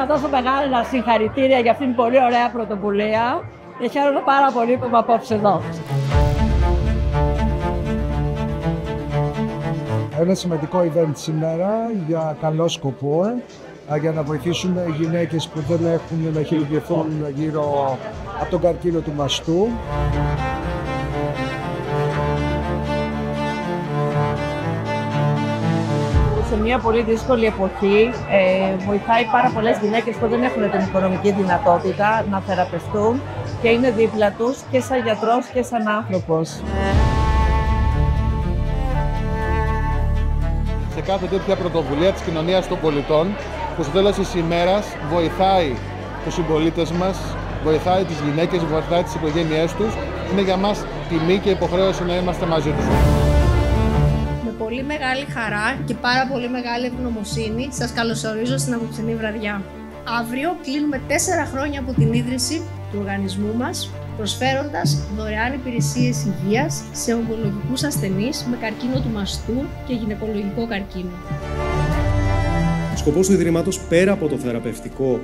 να δώσω μεγάλα συγχαρητήρια για αυτήν την πολύ ωραία πρωτοβουλία και χαίρομαι πάρα πολύ που είμαι απόψε εδώ. Ένα σημαντικό event σήμερα για καλό σκοπό, για να βοηθήσουμε γυναίκες που δεν έχουν να χειρουργηθούν γύρω από τον καρκίνο του μαστού. Σε μια πολύ δύσκολη εποχή βοηθάει πάρα πολλές γυναίκες που δεν έχουν την οικονομική δυνατότητα να θεραπευτούν και είναι δίπλα τους και σαν γιατρός και σαν άνθρωπος. Σε κάθε τέτοια πρωτοβουλία της κοινωνίας των πολιτών, που στο τέλος της ημέρας βοηθάει τους συμπολίτες μας, βοηθάει τις γυναίκες, βοηθάει τις οικογένειές τους, είναι για μας τιμή και υποχρέωση να είμαστε μαζί τους. Με πολύ μεγάλη χαρά και πάρα πολύ μεγάλη ευγνωμοσύνη σας καλωσορίζω στην απόψινή βραδιά. Αύριο κλείνουμε 4 χρόνια από την ίδρυση του οργανισμού μας, προσφέροντας δωρεάν υπηρεσίες υγείας σε ογκολογικούς ασθενείς με καρκίνο του μαστού και γυναικολογικό καρκίνο. Ο σκοπός του Ιδρύματος, πέρα από το θεραπευτικό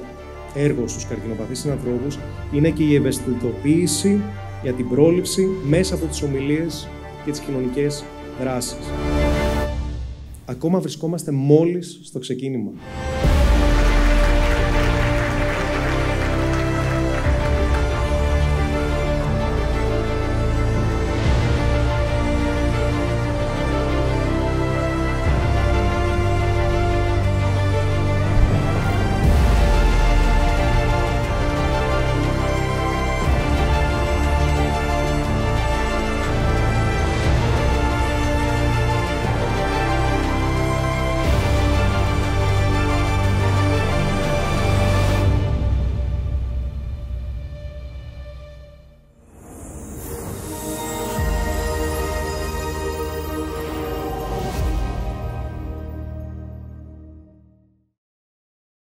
έργο στους καρκινοπαθείς συνανθρώπους, είναι και η ευαισθητοποίηση για την πρόληψη μέσα από τις ομιλίες και τις κοινωνικές δράσεις. Ακόμα βρισκόμαστε μόλις στο ξεκίνημα.